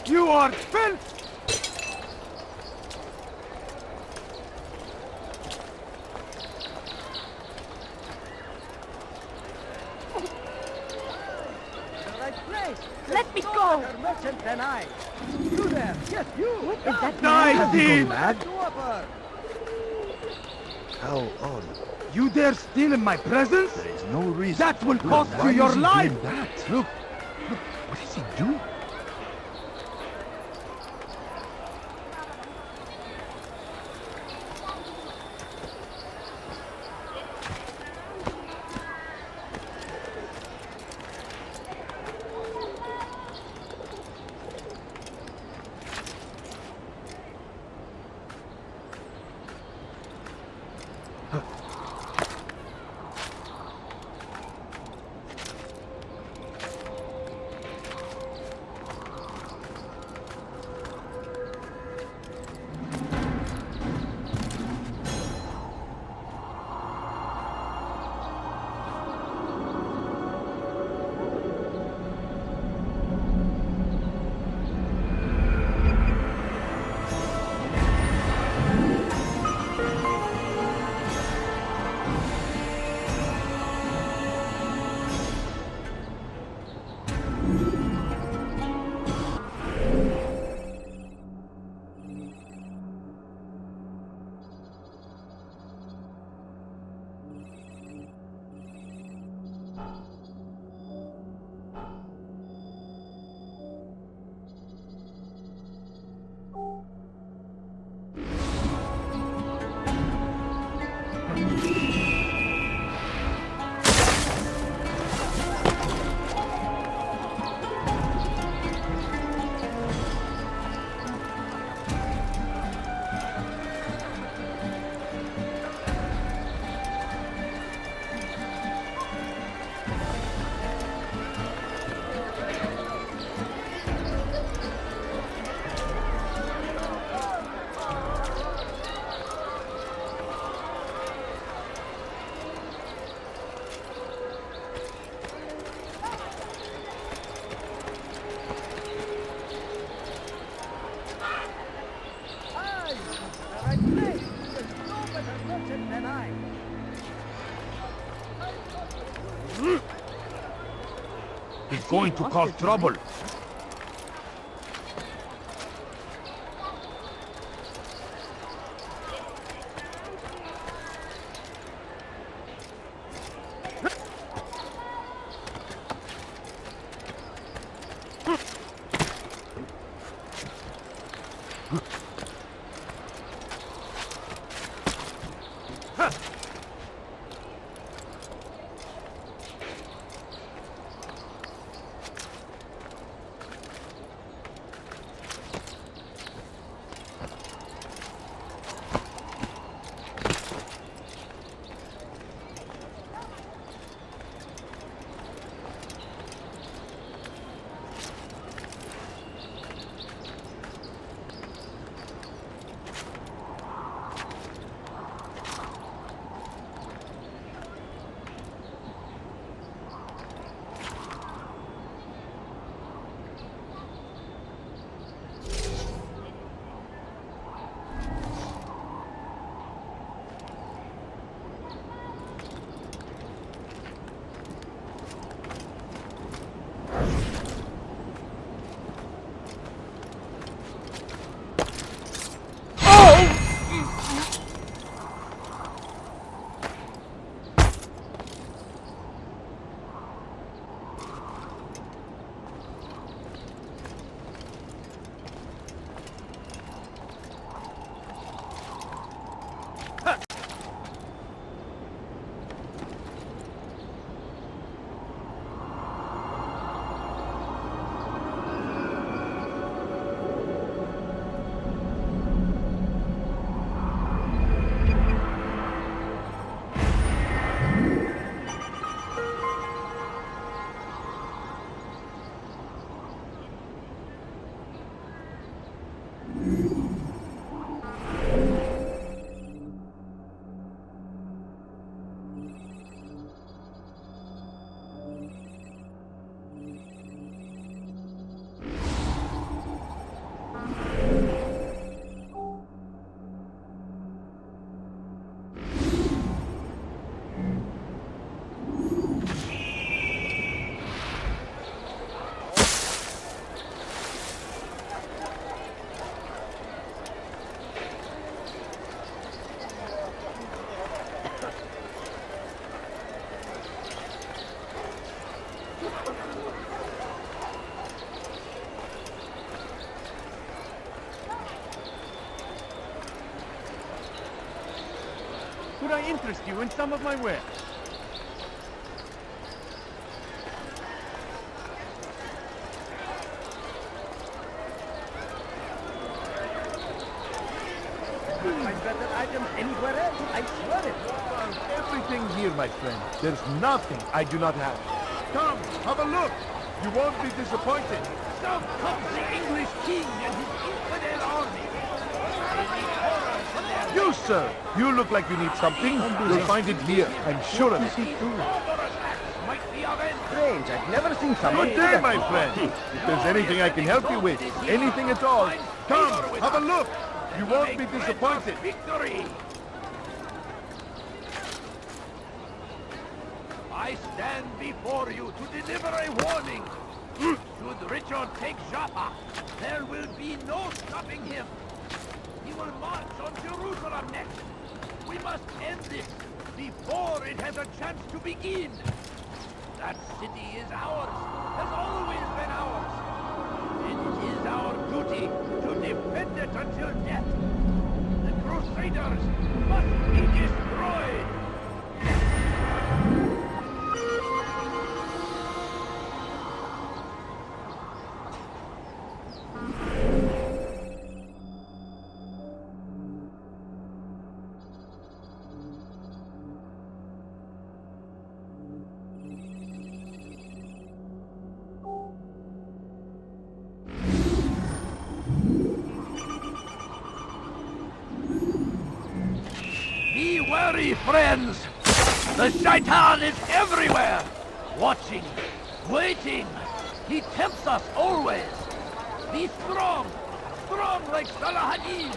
You are filth! Let me go! Merchant than I. You there! Yes, you! What is that Die, man? thief! Mad? Dwarfer! How odd. You dare steal in my presence? There is no reason. That will Look, cost why you your is he life! doing that? Look, what is he doing? He's going to cause trouble. interest you in some of my wares? Find better items anywhere else, I swear it. Everything here, my friend. There's nothing I do not have. Come, have a look. You won't be disappointed. Some comes the English king and his infidel army. They need horrors in their You, sir. You look like you need something. You'll find it here. I'm sure of it. barbarous acts might be avenged. Strange, I've never seen someone Good do day, that my before. friend. If there's anything I can help you with, anything at all, come, have a look. You won't be disappointed. Victory! I stand before you to deliver a warning. Should Richard take Jaffa, there will be no stopping him. He will march on Jerusalem next. We must end this before it has a chance to begin. That city is ours, has always been ours. And it is our duty to defend it until death. The Crusaders must be destroyed. Be wary, friends! The Shaitan is everywhere! Watching, waiting! He tempts us always! Be strong! Strong like Salahadin!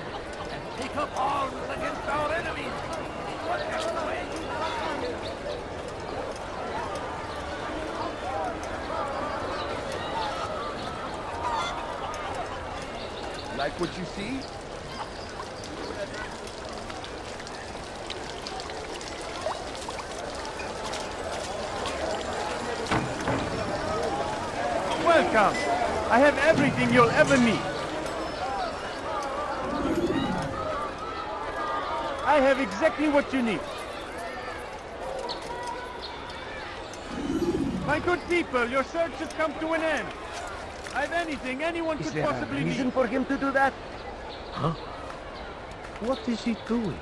And take up arms against our enemies! In whatever way you find! Like what you see? Welcome. I have everything you'll ever need. I have exactly what you need. My good people, your search has come to an end. I've anything anyone Is could there a possibly reason need. for him to do that? Huh? What is he doing?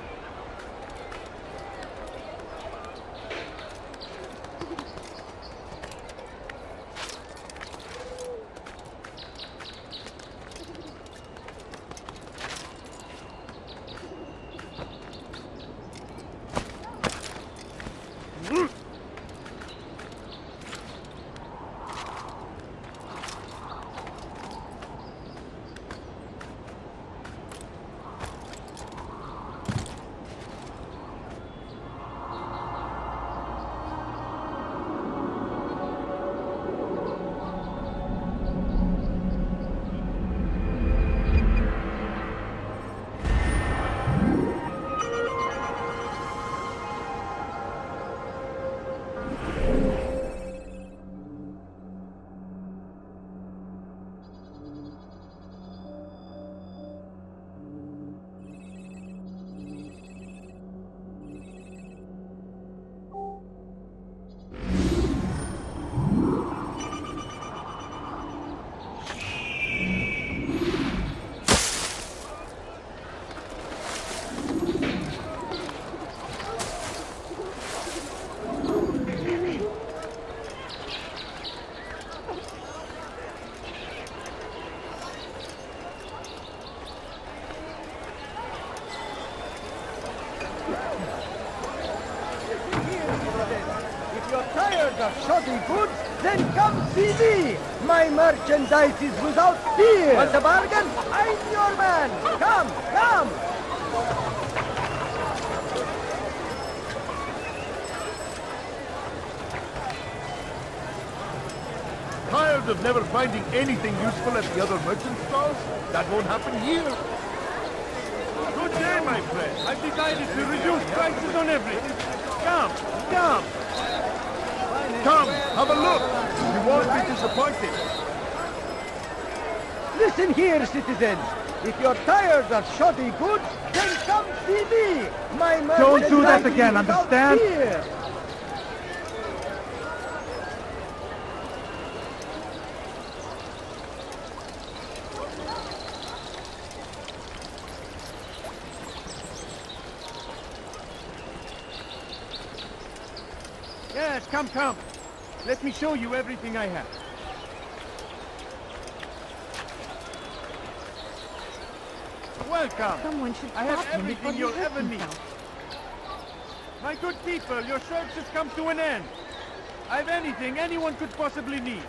If you're tired of shoddy goods, then come see me. My merchandise is without fear. Want a bargain? I'm your man. Come, come. Tired of never finding anything useful at the other merchant stalls? That won't happen here. Good day, my friend. I've decided to reduce prices on everything. Come, come. Come, have a look. You won't be disappointed. Listen here, citizens. If you're tired of shoddy goods, Then come see me! My Don't do that merchandise again, is out understand? here. Yes, come, come. Let me show you everything I have. Welcome. Someone should I have stop him before everything he you'll hurts ever need. himself. My good people, your search has come to an end. I've anything anyone could possibly need.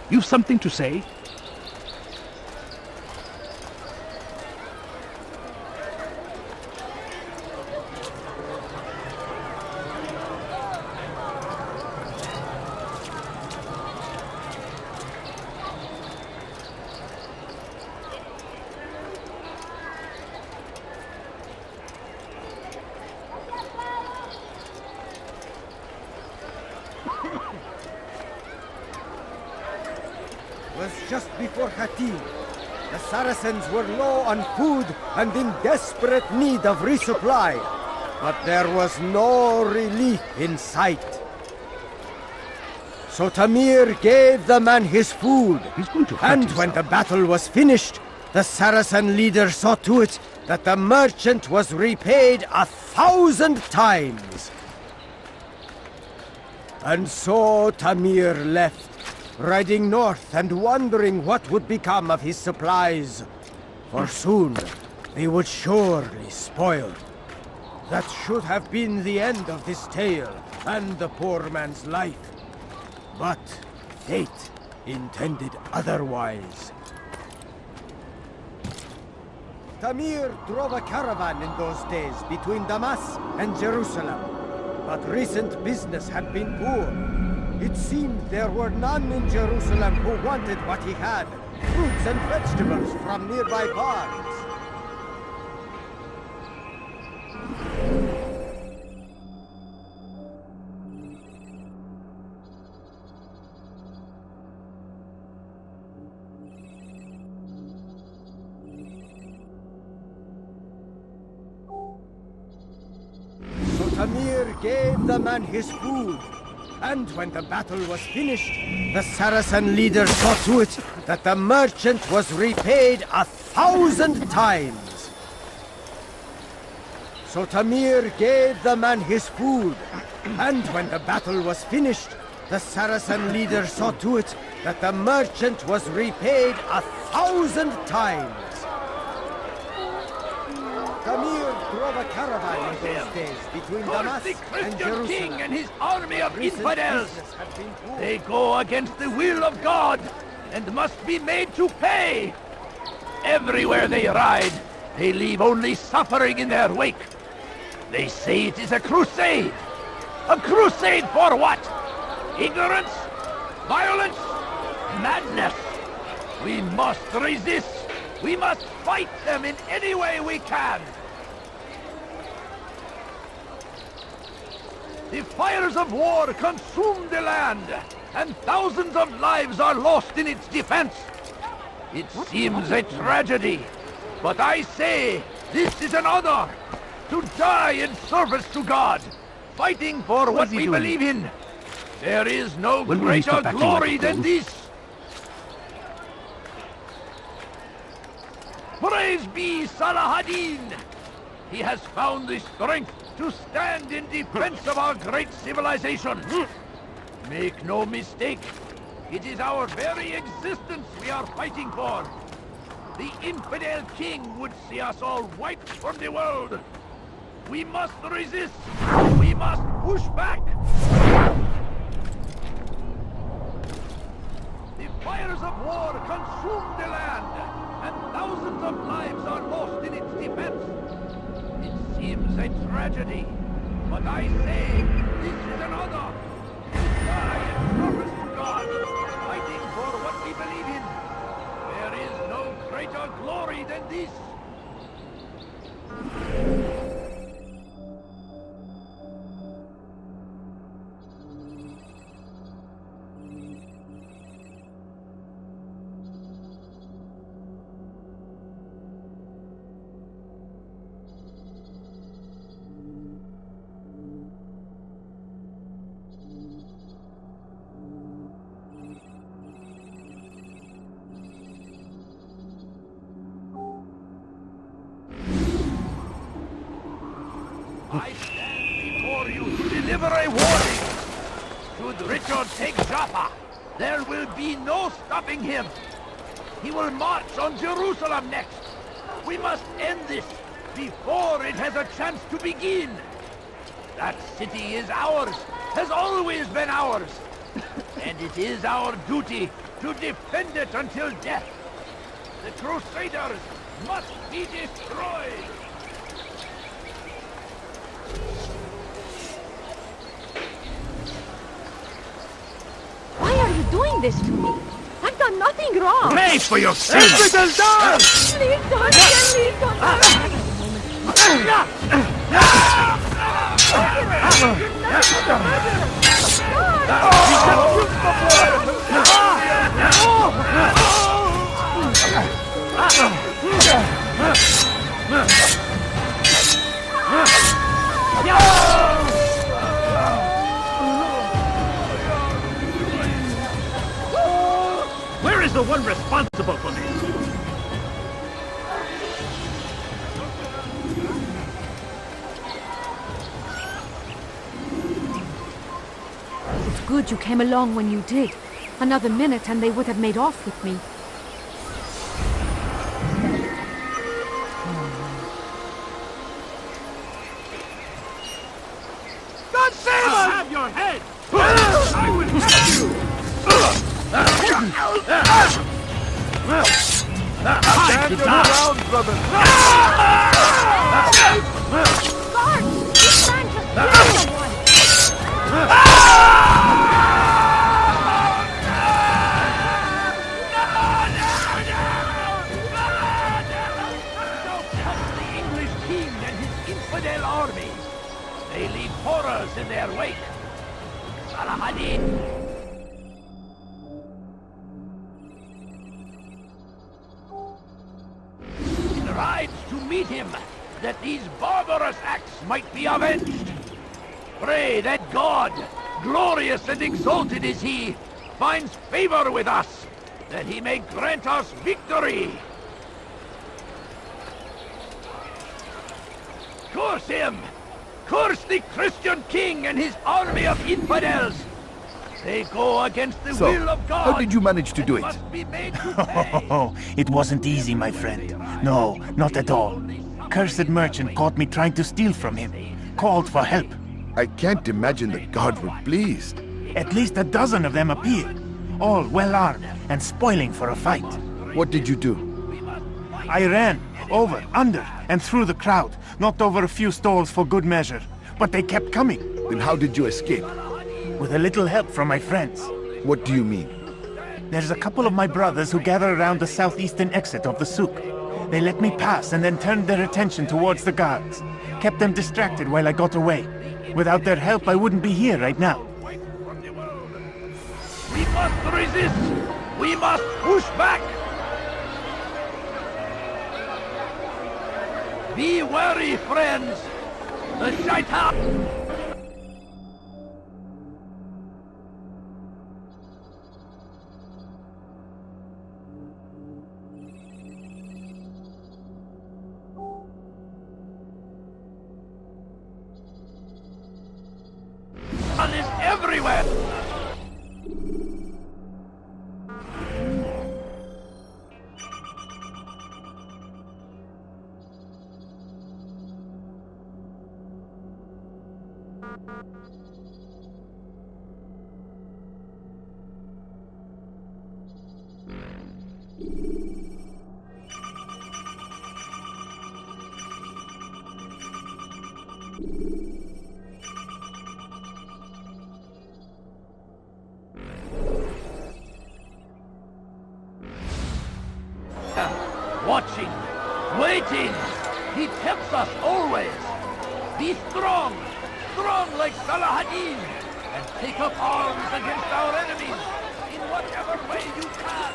You've something to say? Was just before Khatib. The Saracens were low on food and in desperate need of resupply. But there was no relief in sight. So Tamir gave the man his food. He's going to hurt And himself. when the battle was finished, the Saracen leader saw to it that the merchant was repaid 1,000 times. And so Tamir left, riding north and wondering what would become of his supplies. For soon they would surely spoil. That should have been the end of this tale and the poor man's life. But fate intended otherwise. Tamir drove a caravan in those days between Damas and Jerusalem. But recent business had been poor. It seemed there were none in Jerusalem who wanted what he had, fruits and vegetables from nearby farms. So Tamir gave the man his food. And when the battle was finished, the Saracen leader saw to it that the merchant was repaid 1,000 times. So Tamir gave the man his food. And when the battle was finished, the Saracen leader saw to it that the merchant was repaid 1,000 times. Tamir drove a caravan in those days between Damas The and Christian Jerusalem. king and his army of Recent infidels. business had been poor. They go against the will of God and must be made to pay. everywhere they ride, they leave only suffering in their wake. They say it is a crusade. A crusade for what? Ignorance? Violence? Madness? We must resist. We must fight them in any way we can. The fires of war consume the land, and thousands of lives are lost in its defense. It seems a tragedy, but I say this is an honor. To die in service to God, fighting for what we believe in. There is no greater glory than this. Praise be Salah-ad-Din! He has found the strength to stand in defense of our great civilization. Make no mistake, it is our very existence we are fighting for. The infidel king would see us all wiped from the world. We must resist. We must push back. The fires of war consume the land, and thousands of lives are lost in its defense. It seems a tragedy, but I say this is an honor. To die in service to God, fighting for what we believe in. There is no greater glory than this. I stand before you to deliver a warning. Should Richard take Jaffa, there will be no stopping him. He will march on Jerusalem next. We must end this before it has a chance to begin. That city is ours, has always been ours. And it is our duty to defend it until death. The Crusaders must be destroyed. Why are you doing this to me? I've done nothing wrong. Pay for your sins! Everything's done! Please don't kill me. Where is the one responsible for this? It's good you came along when you did. Another minute and they would have made off with me. God save us! I'll have your head! I will have you! Stand your ground, brother! Guard! This man just killed someone! The English king and his infidel army. They leave horrors in their wake. Salah-ad-Din. Rides to meet him, that these barbarous acts might be avenged. Pray that God, glorious and exalted is he, finds favor with us, that he may grant us victory. Curse him! Curse the Christian king and his army of infidels! They go against the will of God. How did you manage to do it? Must be made to pay. Oh, it wasn't easy, my friend. No, not at all. Cursed merchant caught me trying to steal from him. Called for help. I can't imagine the guard were pleased. At least a dozen of them appeared. All well armed and spoiling for a fight. What did you do? I ran, over, under, and through the crowd, knocked over a few stalls for good measure. But they kept coming. Then how did you escape? With a little help from my friends. What do you mean? There's a couple of my brothers who gather around the southeastern exit of the souk. They let me pass and then turned their attention towards the guards. Kept them distracted while I got away. Without their help, I wouldn't be here right now. We must resist! We must push back! Be wary, friends! The shaitan! Is everywhere! Watching, waiting. He tempts us always. Be strong, strong like Salahadin, and take up arms against our enemies in whatever way you can.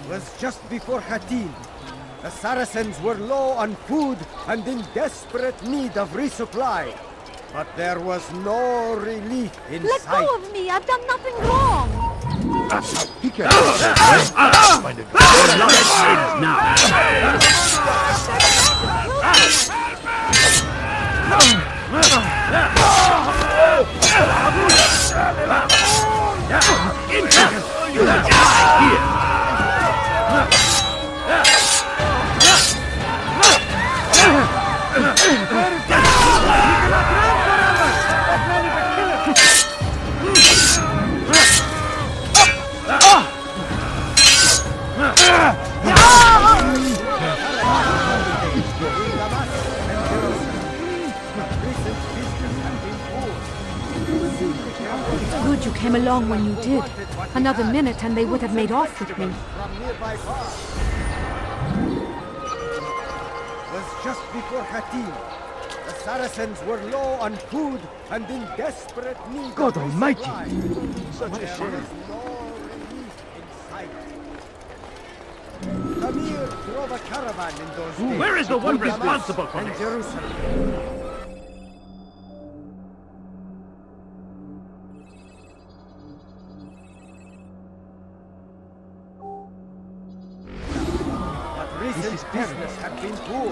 It was just before Khatin. The Saracens were low on food and in desperate need of resupply. But there was no relief in Let sight. go of me! I've done nothing wrong! He can't. Find it. Good you came along when you did. Another minute and they would have made off with me. From nearby bars. It was just before Khatin. The Saracens were low on food and in desperate need God of almighty! resupply. Such a There shame. was no relief in sight. Tamir drove a caravan in those days. Where is the one to Damascus responsible for and this? Jerusalem. Recent business had been poor.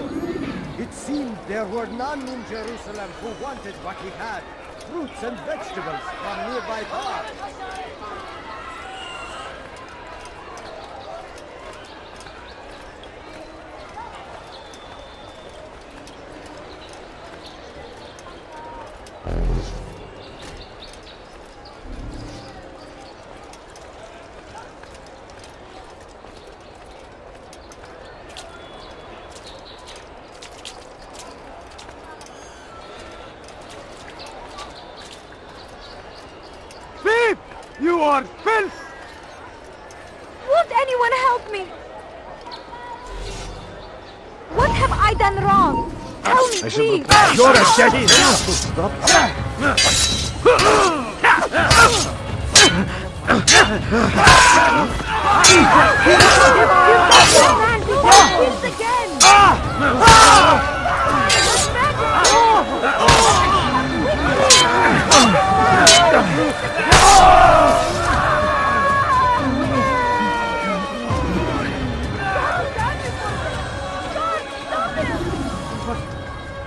It seemed there were none in Jerusalem who wanted what he had, fruits and vegetables from nearby bars. You are filth! Won't anyone help me? What have I done wrong? Tell me, please! You're a dirty rascal! Stop!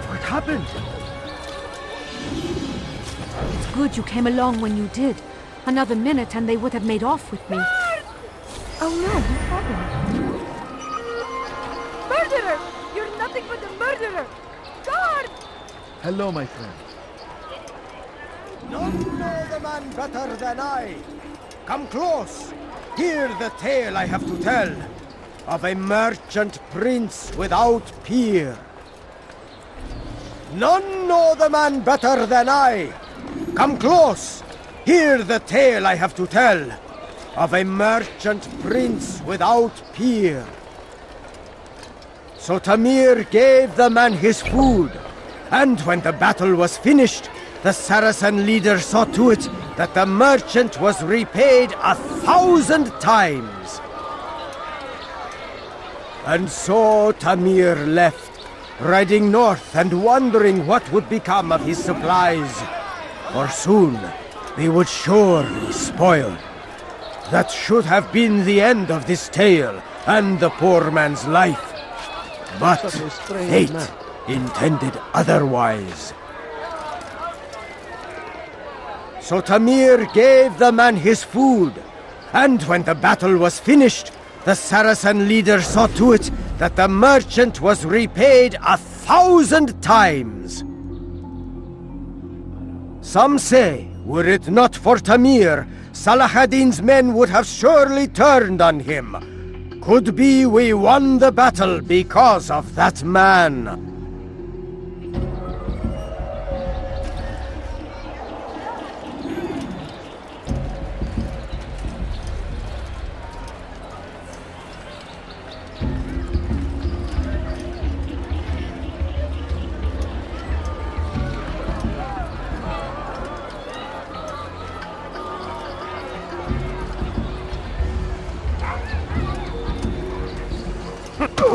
What happened? It's good you came along when you did. Another minute and they would have made off with me. Oh no, what happened? Murderer! You're not nothing but the murderer! Guard! Hello, my friend. None know the man better than I. Come close. Hear the tale I have to tell of a merchant prince without peer. None know the man better than I. Come close. Hear the tale I have to tell of a merchant prince without peer. So Tamir gave the man his food, and when the battle was finished, the Saracen leader saw to it that the merchant was repaid 1,000 times. And so Tamir left, riding north and wondering what would become of his supplies. For soon they would surely spoil. That should have been the end of this tale and the poor man's life. But fate intended otherwise. So Tamir gave the man his food, and when the battle was finished, the Saracen leader saw to it that the merchant was repaid 1,000 times. Some say, were it not for Tamir, Salah ad-Din's men would have surely turned on him. Could be we won the battle because of that man.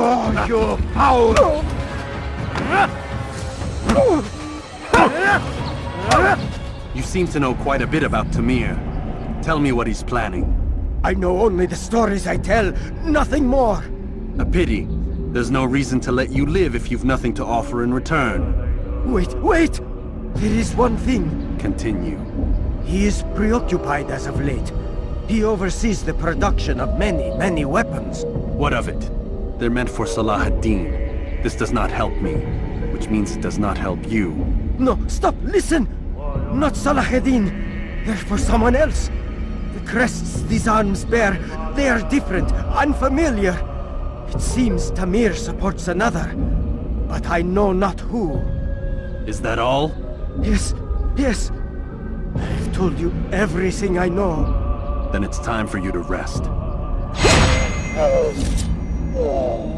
Oh, you foul! You seem to know quite a bit about Tamir. Tell me what he's planning. I know only the stories I tell, nothing more. A pity. There's no reason to let you live if you've nothing to offer in return. Wait! There is one thing. Continue. He is preoccupied as of late. He oversees the production of many weapons. What of it? They're meant for Salah ad-Din. This does not help me, which means it does not help you. No, stop, listen! Not Salah ad-Din. They're for someone else. The crests these arms bear, they are different, unfamiliar. It seems Tamir supports another, but I know not who. Is that all? Yes. I've told you everything I know. Then it's time for you to rest. Oh.